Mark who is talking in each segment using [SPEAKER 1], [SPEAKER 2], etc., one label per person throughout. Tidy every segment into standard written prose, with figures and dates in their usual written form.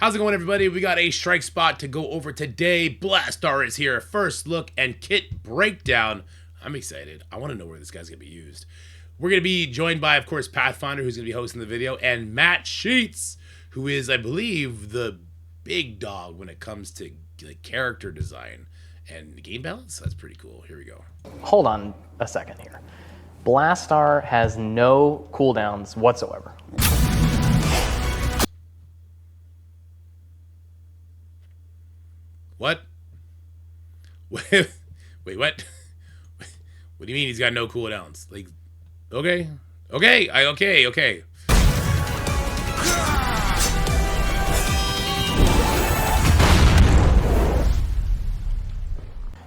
[SPEAKER 1] How's it going, everybody? We got a strike spot to go over today. Blastaar is here. First look and kit breakdown. I'm excited. I want to know where this guy's going to be used. We're going to be joined by, of course, Pathfinder, who's going to be hosting the video, and Matt Sheets, who is, I believe, the big dog when it comes to like character design and game balance. That's pretty cool. Here we go.
[SPEAKER 2] Hold on a second here. Blastaar has no cooldowns whatsoever.
[SPEAKER 1] What? Wait, what? What do you mean he's got no cooldowns? Like, okay.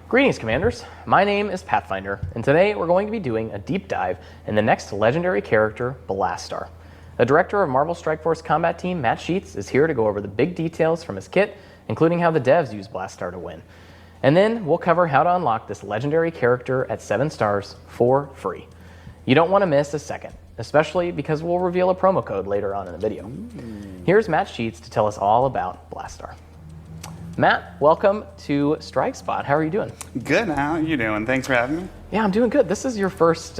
[SPEAKER 2] Greetings, Commanders. My name is Pathfinder, and today we're going to be doing a deep dive in the next legendary character, Blastaar. The director of Marvel Strike Force combat team, Matt Sheets, is here to go over the big details from his kit, including how the devs use Blastaar to win. And then we'll cover how to unlock this legendary character at 7 stars for free. You don't want to miss a second, especially because we'll reveal a promo code later on in the video. Here's Matt Sheets to tell us all about Blastaar. Matt, welcome to Strike Spot. How are you doing?
[SPEAKER 3] Good. How are you doing? Thanks for having me.
[SPEAKER 2] Yeah, I'm doing good. This is your first,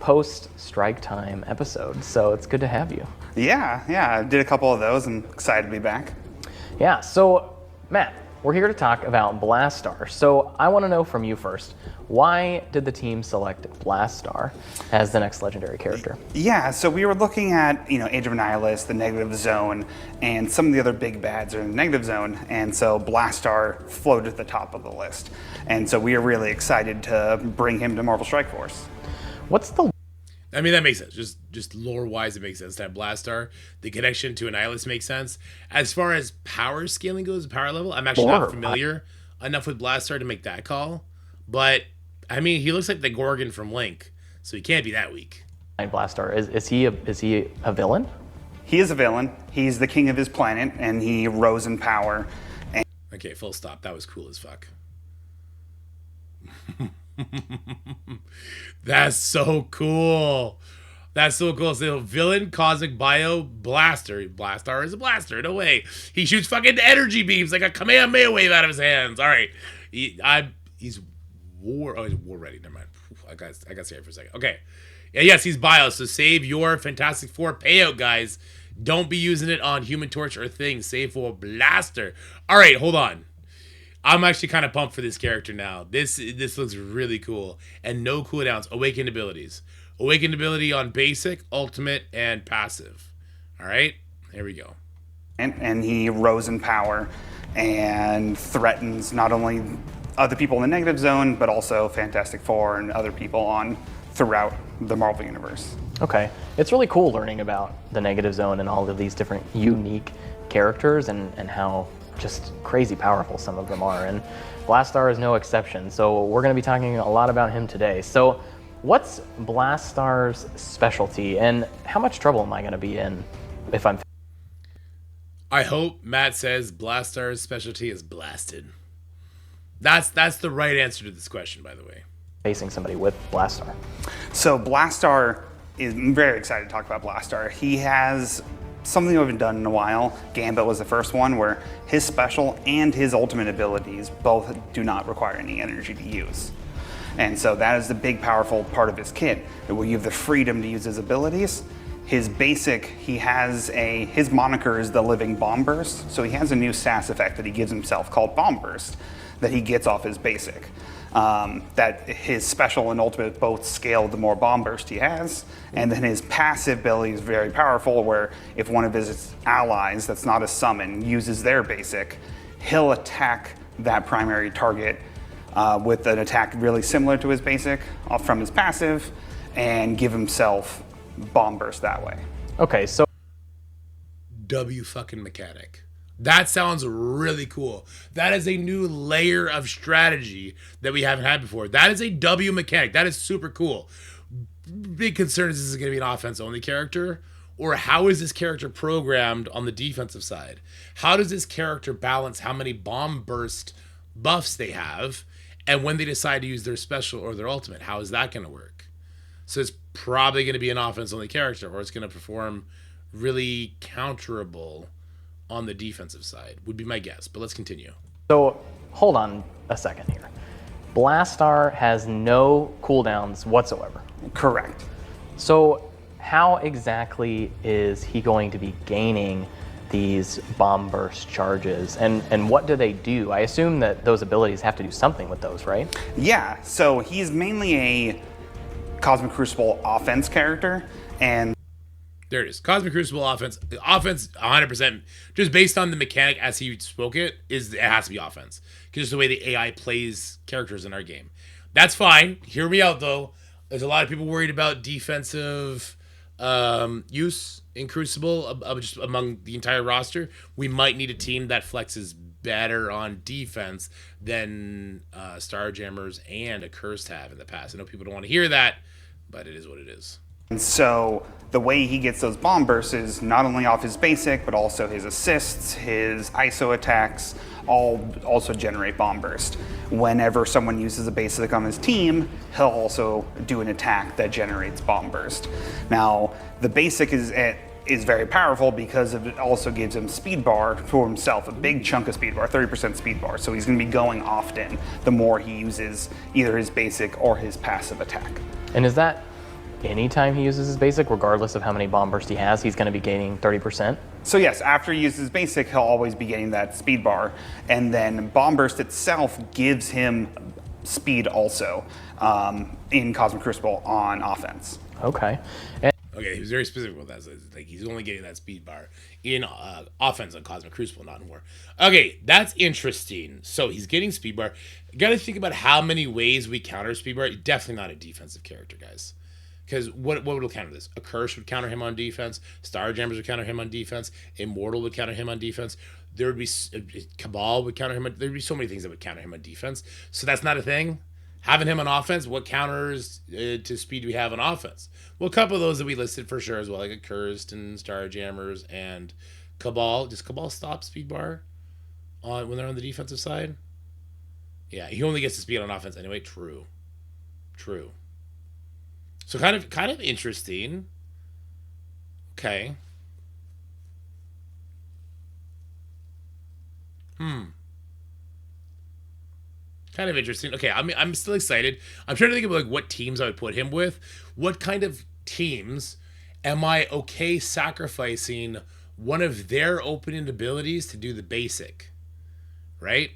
[SPEAKER 2] post-strike time episode, so it's good to have you.
[SPEAKER 3] Yeah, I did a couple of those and excited to be back.
[SPEAKER 2] Yeah, so Matt, we're here to talk about Blastaar. So I want to know from you first, why did the team select Blastaar as the next legendary character?
[SPEAKER 3] Yeah, so we were looking at, Age of Annihilus, the Negative Zone, and some of the other big bads are in the Negative Zone, and so Blastaar floated at the top of the list. And so we are really excited to bring him to Marvel Strike Force.
[SPEAKER 1] I mean, that makes sense. Just lore-wise, it makes sense to have Blastaar. The connection to Annihilus makes sense. As far as power scaling goes, power level, I'm actually not familiar enough with Blastaar to make that call. But, I mean, he looks like the Gorgon from Link, so he can't be that weak.
[SPEAKER 2] Blastaar, is he a villain?
[SPEAKER 3] He is a villain. He's the king of his planet, and he rose in power.
[SPEAKER 1] Okay, full stop. That was cool as fuck. That's so cool. So villain, cosmic bio, blaster. Blastaar is a blaster. No way. He shoots fucking energy beams like a Kamehameha wave out of his hands. All right. He's war ready. Never mind. I got scared for a second. Okay. Yeah, yes, he's bio. So save your Fantastic Four payout, guys. Don't be using it on Human Torch or things. Save for Blastaar. All right, hold on. I'm actually kind of pumped for this character now. This looks really cool. And no cooldowns. Awakened abilities. Awakened ability on basic, ultimate, and passive. All right? Here we go.
[SPEAKER 3] And he rose in power and threatens not only other people in the Negative Zone, but also Fantastic Four and other people throughout the Marvel Universe.
[SPEAKER 2] Okay. It's really cool learning about the Negative Zone and all of these different unique characters and how just crazy powerful some of them are, and Blastaar is no exception. So we're going to be talking a lot about him today. So what's Blastaar's specialty, and how much trouble am I going to be in if I'm...
[SPEAKER 1] I hope Matt says Blastaar's specialty is blasted. That's the right answer to this question, by the way.
[SPEAKER 2] Facing somebody with Blastaar.
[SPEAKER 3] So Blastaar I'm very excited to talk about Blastaar. He has something we haven't done in a while. Gambit was the first one where his special and his ultimate abilities both do not require any energy to use. And so that is the big powerful part of his kit, where you have the freedom to use his abilities. His basic, his moniker is the Living Bomb Burst, so he has a new sass effect that he gives himself called Bomb Burst that he gets off his basic. That his special and ultimate both scale the more bomb burst he has, and then his passive ability is very powerful, where if one of his allies that's not a summon uses their basic, he'll attack that primary target with an attack really similar to his basic from his passive, and give himself bomb burst that way.
[SPEAKER 2] Okay, so
[SPEAKER 1] W fucking mechanic. That sounds really cool. That is a new layer of strategy that we haven't had before. That is a W mechanic. That is super cool. Big concern is this is going to be an offense-only character, or how is this character programmed on the defensive side? How does this character balance how many bomb burst buffs they have, and when they decide to use their special or their ultimate? How is that going to work? So it's probably going to be an offense-only character, or it's going to perform really counterable on the defensive side, would be my guess. But let's continue.
[SPEAKER 2] So hold on a second here. Blastaar has no cooldowns whatsoever.
[SPEAKER 3] Correct.
[SPEAKER 2] So how exactly is he going to be gaining these bomb burst charges, and what do they do? I assume that those abilities have to do something with those, right?
[SPEAKER 3] Yeah, so he's mainly a Cosmic Crucible offense character, and
[SPEAKER 1] There it is. Cosmic Crucible offense. Offense 100%, just based on the mechanic as he spoke it, it has to be offense. Because it's the way the AI plays characters in our game. That's fine. Hear me out, though. There's a lot of people worried about defensive use in Crucible just among the entire roster. We might need a team that flexes better on defense than Starjammers and Accursed have in the past. I know people don't want to hear that, but it is what it is.
[SPEAKER 3] And so the way he gets those bomb bursts is not only off his basic, but also his assists, his ISO attacks, all also generate bomb burst. Whenever someone uses a basic on his team, he'll also do an attack that generates bomb burst. Now, the basic is very powerful because it also gives him speed bar for himself, a big chunk of speed bar, 30% speed bar. So he's going to be going often the more he uses either his basic or his passive attack.
[SPEAKER 2] And is that anytime he uses his basic, regardless of how many bomb bursts he has, he's going to be gaining 30%?
[SPEAKER 3] So yes, after he uses basic, he'll always be getting that speed bar. And then bomb burst itself gives him speed also in Cosmic Crucible on offense.
[SPEAKER 2] Okay.
[SPEAKER 1] Okay, he was very specific with that. So it's like he's only getting that speed bar in offense on Cosmic Crucible, not in War. Okay, that's interesting. So he's getting speed bar. You got to think about how many ways we counter speed bar. Definitely not a defensive character, guys. Because what would counter this? A Curse would counter him on defense. Starjammers would counter him on defense. Immortal would counter him on defense. There would be Cabal would counter him. There'd be so many things that would counter him on defense. So that's not a thing. Having him on offense, what counters to speed do we have on offense? Well, a couple of those that we listed for sure as well, like Accursed and Starjammers and Cabal. Does Cabal stop speed bar when they're on the defensive side? Yeah, he only gets to speed on offense anyway. True. So kind of interesting. Okay. Kind of interesting. Okay, I'm still excited. I'm trying to think of like what teams I would put him with. What kind of teams am I okay sacrificing one of their opening abilities to do the basic? Right?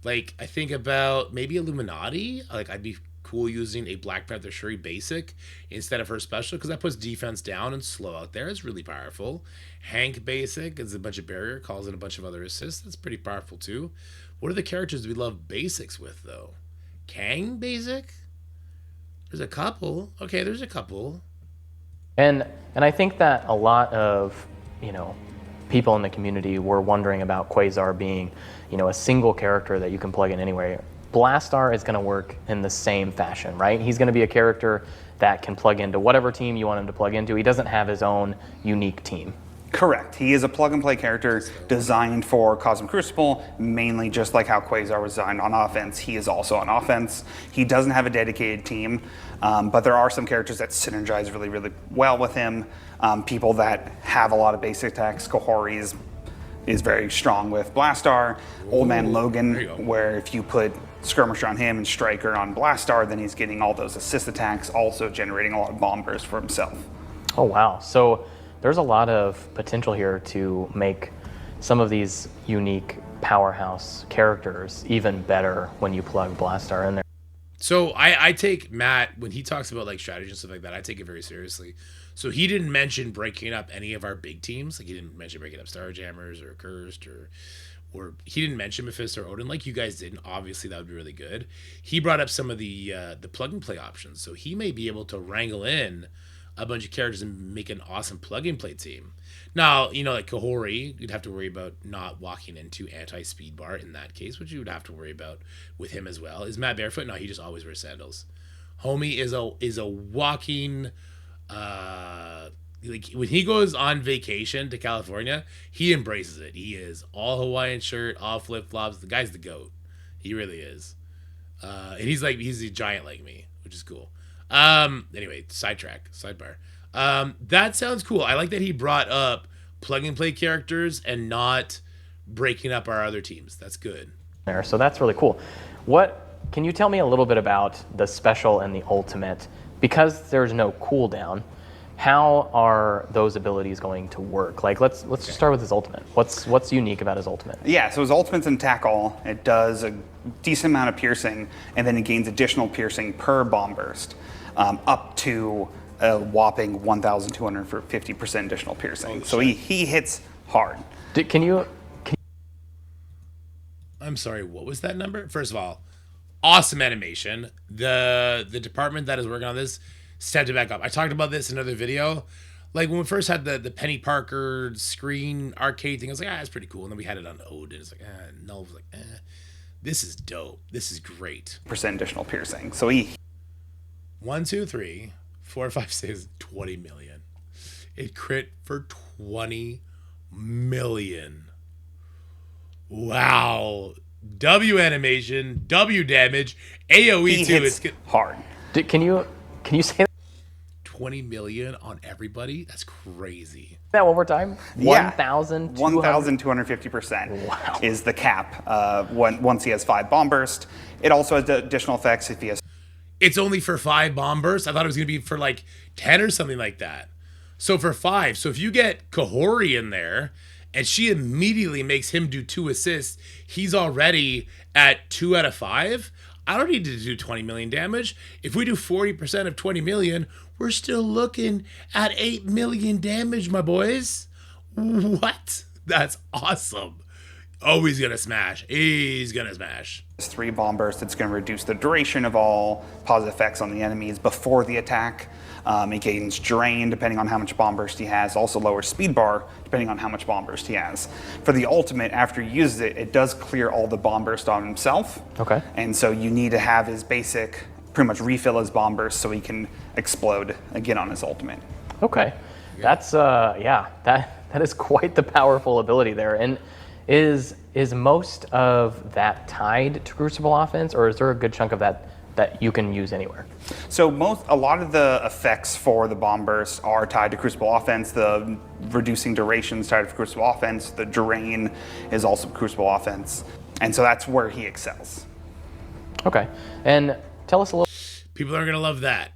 [SPEAKER 1] Like I think about maybe Illuminati. Like I'd be cool using a Black Panther Shuri basic instead of her special because that puts defense down and slow out there. It's really powerful. Hank basic is a bunch of barrier, calls in a bunch of other assists. That's pretty powerful too. What are the characters we love basics with though? Kang basic? There's a couple. Okay, there's a couple.
[SPEAKER 2] And I think that a lot of, people in the community were wondering about Quasar being, a single character that you can plug in anywhere. Blastaar is going to work in the same fashion, right? He's going to be a character that can plug into whatever team you want him to plug into. He doesn't have his own unique team.
[SPEAKER 3] Correct. He is a plug-and-play character designed for Cosmic Crucible, mainly just like how Quasar was designed on offense. He is also on offense. He doesn't have a dedicated team, but there are some characters that synergize really, really well with him. People that have a lot of basic attacks. Kahori is very strong with Blastaar. Old Man Logan, where if you put Skirmisher on him and Striker on Blastaar, then he's getting all those assist attacks, also generating a lot of bomb bursts for himself.
[SPEAKER 2] Oh, wow. So there's a lot of potential here to make some of these unique powerhouse characters even better when you plug Blastaar in there.
[SPEAKER 1] So I take Matt, when he talks about like strategy and stuff like that, I take it very seriously. So he didn't mention breaking up any of our big teams. Like he didn't mention breaking up Starjammers or Cursed or he didn't mention Mephisto or Odin like you guys did. And obviously that would be really good. He brought up some of the plug and play options. So he may be able to wrangle in a bunch of characters and make an awesome plug and play team. Now, like Kahori, you'd have to worry about not walking into anti-speed bar in that case, which you would have to worry about with him as well. Is Matt barefoot? No, he just always wears sandals. Homie is a walking like when he goes on vacation to California, he embraces it. He is all Hawaiian shirt, all flip-flops. The guy's the GOAT. He really is. And he's a giant like me, which is cool. Anyway, sidebar. That sounds cool. I like that he brought up plug and play characters and not breaking up our other teams. That's good.
[SPEAKER 2] There, so that's really cool. What can you tell me a little bit about the special and the ultimate? Because there's no cooldown, how are those abilities going to work? Like, let's just start with his ultimate. What's unique about his ultimate?
[SPEAKER 3] Yeah, so his ultimate's an attack all. It does a decent amount of piercing, and then it gains additional piercing per bomb burst, up to a whopping 1,250% additional piercing. So he hits hard.
[SPEAKER 1] I'm sorry, what was that number? First of all, awesome animation. The department that is working on this stepped it back up. I talked about this in another video. Like when we first had the Penny Parker screen arcade thing, I was like, it's pretty cool. And then we had it on Ode, and it's like, no, it was like, this is dope. This is great.
[SPEAKER 3] Percent additional piercing. So he
[SPEAKER 1] 1, 2, 3, 4, 5, 6, 20 million. It crit for 20 million. Wow. W animation, W damage, AoE
[SPEAKER 3] he
[SPEAKER 1] too.
[SPEAKER 3] hits
[SPEAKER 1] It's
[SPEAKER 3] hard.
[SPEAKER 2] Can you say
[SPEAKER 1] 20 million on everybody? That's crazy.
[SPEAKER 2] that one more time?
[SPEAKER 3] Yeah.
[SPEAKER 2] 1,250.
[SPEAKER 3] 1,250%
[SPEAKER 2] Wow.
[SPEAKER 3] is the cap once he has 5 bomb burst. It also has additional effects if he has
[SPEAKER 1] It's only for 5 bomb bursts. I thought it was going to be for like 10 or something like that. So for 5. So if you get Kahori in there and she immediately makes him do 2 assists, he's already at 2 out of 5. I don't need to do 20 million damage. If we do 40% of 20 million, we're still looking at 8 million damage, my boys. What? That's awesome. Oh, he's going to smash. He's going to smash.
[SPEAKER 3] 3 bomb bursts, it's going to reduce the duration of all positive effects on the enemies before the attack. It gains drain depending on how much bomb burst he has. Also lowers speed bar depending on how much bomb burst he has. For the ultimate, after he uses it, it does clear all the bomb burst on himself.
[SPEAKER 2] Okay.
[SPEAKER 3] And so you need to have his basic pretty much refill his bomb burst so he can explode again on his ultimate.
[SPEAKER 2] Okay. That's that is quite the powerful ability there. And is most of that tied to Crucible offense, or is there a good chunk of that you can use anywhere?
[SPEAKER 3] So a lot of the effects for the bomb burst are tied to Crucible offense. The reducing duration is tied to Crucible offense. The drain is also Crucible offense. And so that's where he excels.
[SPEAKER 2] Okay. And tell us a little.
[SPEAKER 1] People are gonna love that.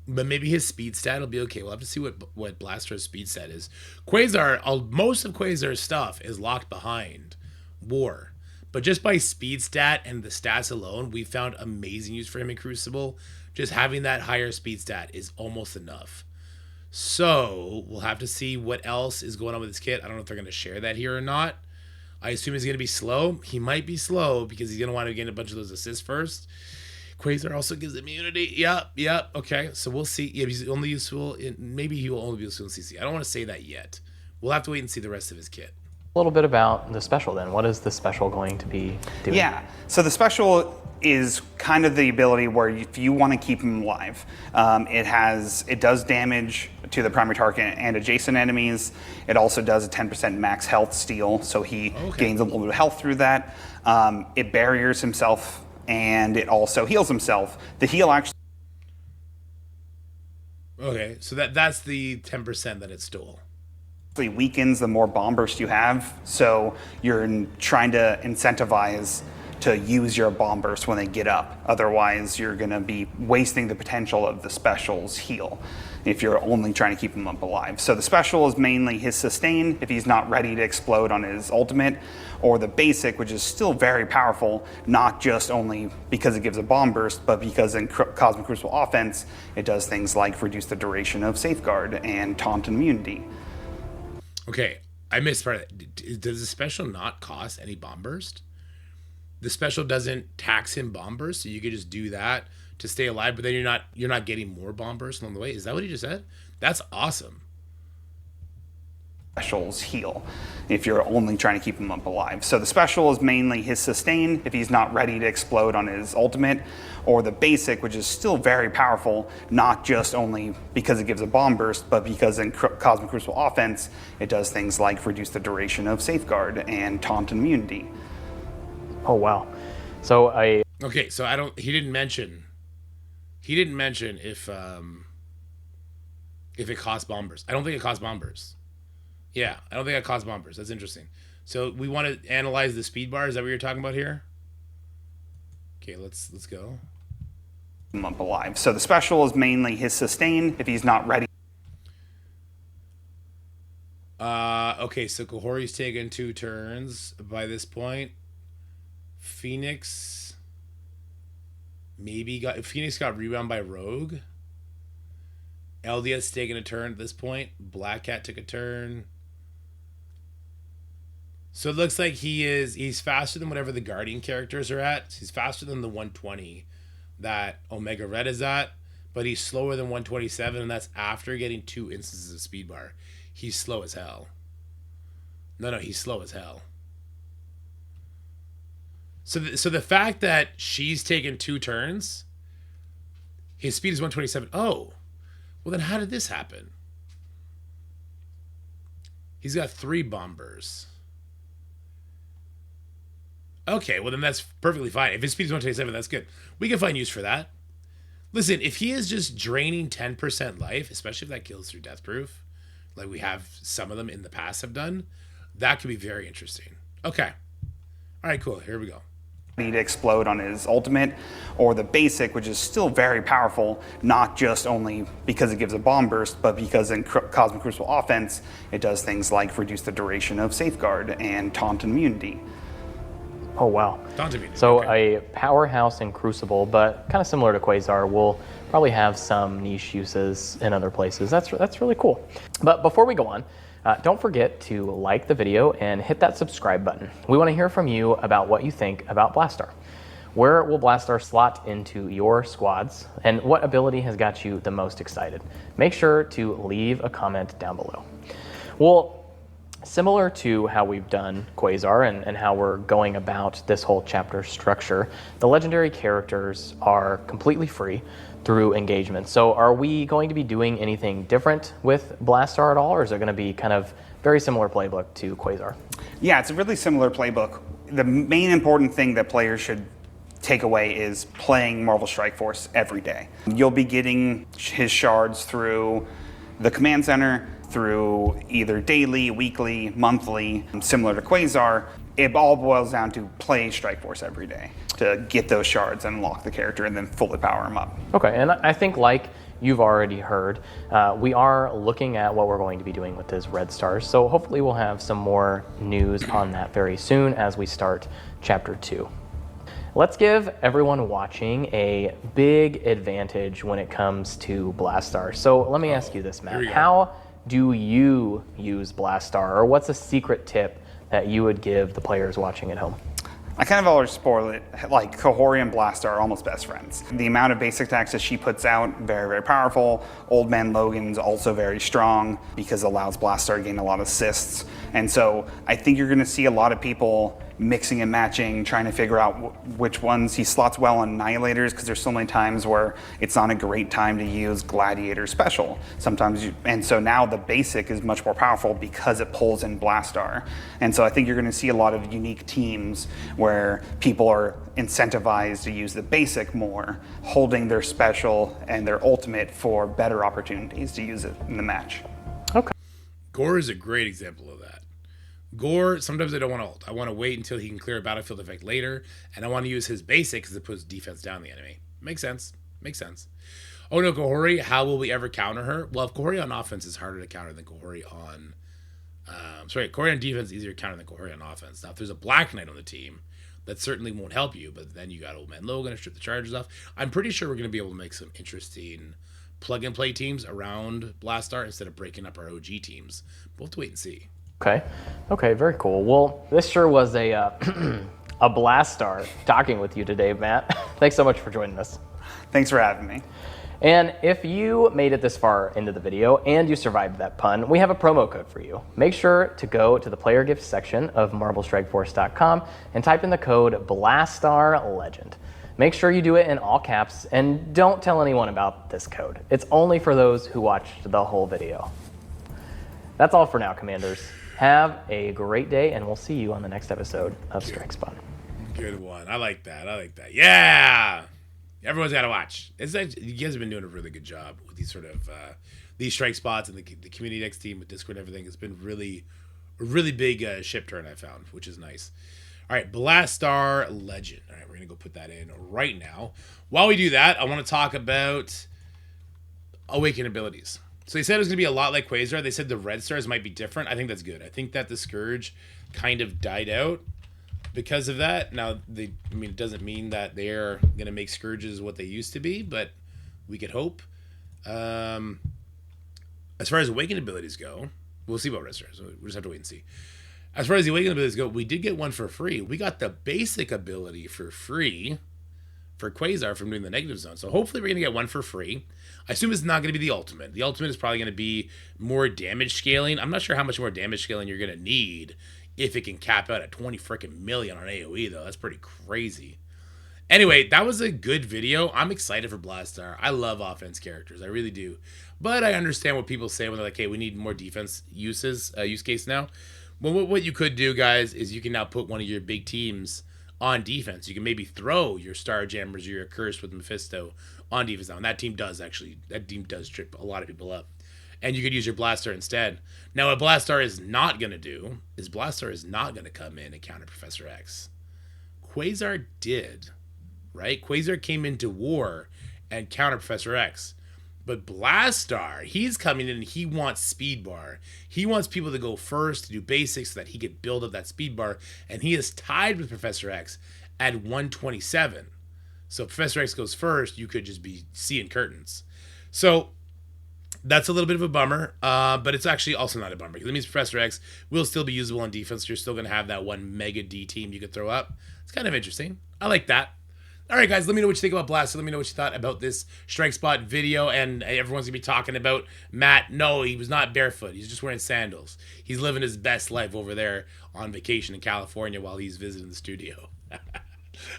[SPEAKER 1] But maybe his speed stat will be okay. We'll have to see what Blastaar's speed stat is. Quasar, most of Quasar's stuff is locked behind War. But just by speed stat and the stats alone, we found amazing use for him in Crucible. Just having that higher speed stat is almost enough. So we'll have to see what else is going on with his kit. I don't know if they're going to share that here or not. I assume he's going to be slow. He might be slow because he's going to want to get a bunch of those assists first. Quasar also gives immunity. Yep. Okay, so we'll see. Yeah, he's only useful maybe he will only be useful in CC. I don't want to say that yet. We'll have to wait and see the rest of his kit.
[SPEAKER 2] A little bit about the special then. What is the special going to be doing?
[SPEAKER 3] Yeah, so the special is kind of the ability where if you want to keep him alive, it does damage to the primary target and adjacent enemies. It also does a 10% max health steal, so he gains a little bit of health through that. It barriers himself, and it also heals himself. The heal actually.
[SPEAKER 1] Okay, so that's the 10% that it stole.
[SPEAKER 3] Weakens the more bomb burst you have, so you're trying to incentivize to use your bomb burst when they get up. Otherwise, you're going to be wasting the potential of the special's heal if you're only trying to keep him up alive. So the special is mainly his sustain if he's not ready to explode on his ultimate, or the basic, which is still very powerful, not just only because it gives a bomb burst, but because in Cosmic Crucible offense, it does things like reduce the duration of safeguard and taunt immunity.
[SPEAKER 1] Okay, I missed part of that. Does the special not cost any bomb burst? The special doesn't tax him bomb burst, so you could just do that to stay alive, but then you're not getting more bomb burst along the way. Is that what he just said? That's awesome.
[SPEAKER 3] Specials heal if you're only trying to keep him up alive. So the special is mainly his sustain if he's not ready to explode on his ultimate, or the basic, which is still very powerful, not just only because it gives a bomb burst, but because in Cosmic Crucible offense, it does things like reduce the duration of safeguard and taunt immunity.
[SPEAKER 2] Oh wow. So
[SPEAKER 1] Okay, so he didn't mention if it costs bomb burst. I don't think it costs bomb burst. Yeah, I don't think that caused bumpers. That's interesting. So we want to analyze the speed bar. Is that what you're talking about here? Okay, let's go.
[SPEAKER 3] Him up alive. So the special is mainly his sustain if he's not ready.
[SPEAKER 1] Okay, so Kahori's taken 2 turns by this point. Phoenix got rebound by Rogue. LDS taking a turn at this point. Black Cat took a turn. So it looks like he's faster than whatever the Guardian characters are at. He's faster than the 120 that Omega Red is at, but he's slower than 127, and that's after getting 2 instances of speed bar. He's slow as hell. No, he's slow as hell. So the fact that she's taken 2 turns, his speed is 127. Oh, well then how did this happen? He's got 3 bombers. Okay, well then that's perfectly fine. If his speed is 127, that's good. We can find use for that. Listen, if he is just draining 10% life, especially if that kills through Death Proof, like we have some of them in the past have done, that could be very interesting. Okay. All right, cool. Here we go.
[SPEAKER 3] To explode on his ultimate, or the basic, which is still very powerful, not just only because it gives a bomb burst, but because in Cosmic Crucible offense, it does things like reduce the duration of Safeguard and Taunt immunity.
[SPEAKER 2] Oh, wow.
[SPEAKER 1] Taunt immunity.
[SPEAKER 2] So
[SPEAKER 1] okay.
[SPEAKER 2] a powerhouse in Crucible, but kind of similar to Quasar, will probably have some niche uses in other places. That's really cool. But before we go on, don't forget to like the video and hit that subscribe button. We want to hear from you about what you think about Blastaar. Where will Blastaar slot into your squads, and what ability has got you the most excited? Make sure to leave a comment down below. Well, similar to how we've done Quasar and how we're going about this whole chapter structure, the legendary characters are completely free through engagement. So are we going to be doing anything different with Blastaar at all, or is it going to be kind of very similar playbook to Quasar?
[SPEAKER 3] Yeah, it's a really similar playbook. The main important thing that players should take away is playing Marvel Strike Force every day. You'll be getting his shards through the command center, through either daily, weekly, monthly, similar to Quasar. It all boils down to play Strike Force every day to get those shards and unlock the character and then fully power him up.
[SPEAKER 2] Okay, and I think like you've already heard, we are looking at what we're going to be doing with his red stars. So hopefully we'll have some more news on that very soon as we start chapter 2. Let's give everyone watching a big advantage when it comes to Blastaar. So let me ask you this, Matt. How do you use Blastaar, or what's a secret tip that you would give the players watching at home?
[SPEAKER 3] I kind of always spoil it, like Kahori and Blastaar are almost best friends. The amount of basic attacks that she puts out, very, very powerful. Old Man Logan's also very strong because it allows Blastaar to gain a lot of assists. And so I think you're gonna see a lot of people mixing and matching, trying to figure out which ones he slots well on Annihilators, because there's so many times where it's not a great time to use Gladiator Special. And so now the basic is much more powerful because it pulls in Blastaar. And so I think you're gonna see a lot of unique teams where people are incentivized to use the basic more, holding their special and their ultimate for better opportunities to use it in the match.
[SPEAKER 2] Okay.
[SPEAKER 1] Gore is a great example of that. Gore, sometimes I don't want to ult. I want to wait until he can clear a battlefield effect later, and I want to use his basic because it puts defense down the enemy. Makes sense. Makes sense. Oh no, Kahori, how will we ever counter her? Well, if Kahori on offense is harder to counter than Kahori on... Kahori on defense is easier to counter than Kahori on offense. Now, if there's a Black Knight on the team, that certainly won't help you, but then you got Old Man Logan to strip the charges off. I'm pretty sure we're going to be able to make some interesting plug-and-play teams around Blastaar instead of breaking up our OG teams. We'll have to wait and see.
[SPEAKER 2] Okay, very cool. Well, this sure was a a Blastaar talking with you today, Matt. Thanks so much for joining us.
[SPEAKER 3] Thanks for having me.
[SPEAKER 2] And if you made it this far into the video and you survived that pun, we have a promo code for you. Make sure to go to the player gifts section of MarvelStrikeForce.com and type in the code BlastaarLegend. Make sure you do it in all caps and don't tell anyone about this code. It's only for those who watched the whole video. That's all for now, Commanders. Have a great day, and we'll see you on the next episode of Strike Spawn.
[SPEAKER 1] Good one. I like that. Yeah! Everyone's got to watch. You guys have been doing a really good job with these sort of these strike spots and the community next team with Discord and everything has been really, a really big ship turn I found, which is nice. All right, Blastaar Legend. All right, we're going to go put that in right now. While we do that, I want to talk about Awakened abilities. So they said it was going to be a lot like Quasar. They said the Red Stars might be different. I think that's good. I think that the Scourge kind of died out because of that. Now, it doesn't mean that they're going to make Scourges what they used to be, but we could hope. As far as Awakened abilities go, we'll see about Red Stars. We'll just have to wait and see. As far as the Awakened abilities go, we did get one for free. We got the basic ability for free for Quasar from doing the negative zone. So hopefully we're going to get one for free. I assume it's not going to be the ultimate. The ultimate is probably going to be more damage scaling. I'm not sure how much more damage scaling you're going to need if it can cap out at 20 freaking million on AoE, though. That's pretty crazy. Anyway, that was a good video. I'm excited for Blastaar. I love offense characters. I really do. But I understand what people say when they're like, hey, we need more defense use case now. Well, what you could do, guys, is you can now put one of your big teams on defense. You can maybe throw your Starjammers or your Curse with Mephisto on defense now. And that team does trip a lot of people up. And you could use your Blastaar instead. Now, what Blastaar is not going to do is Blastaar is not going to come in and counter Professor X. Quasar did, right? Quasar came into war and counter Professor X. But Blastaar, he's coming in and he wants speed bar. He wants people to go first to do basics so that he could build up that speed bar. And he is tied with Professor X at 127. So if Professor X goes first, you could just be seeing curtains. So that's a little bit of a bummer, but it's actually also not a bummer because it means Professor X will still be usable on defense. You're still going to have that one mega D team you could throw up. It's kind of interesting. I like that. All right, guys, let me know what you think about Blastaar. Let me know what you thought about this Strike Spot video. And everyone's going to be talking about Matt. No, he was not barefoot. He's just wearing sandals. He's living his best life over there on vacation in California while he's visiting the studio.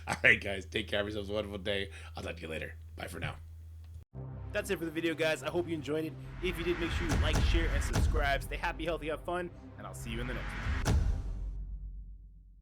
[SPEAKER 1] All right, guys, take care of yourselves. Have a wonderful day. I'll talk to you later. Bye for now.
[SPEAKER 4] That's it for the video, guys. I hope you enjoyed it. If you did, make sure you like, share, and subscribe. Stay happy, healthy, have fun, and I'll see you in the next one.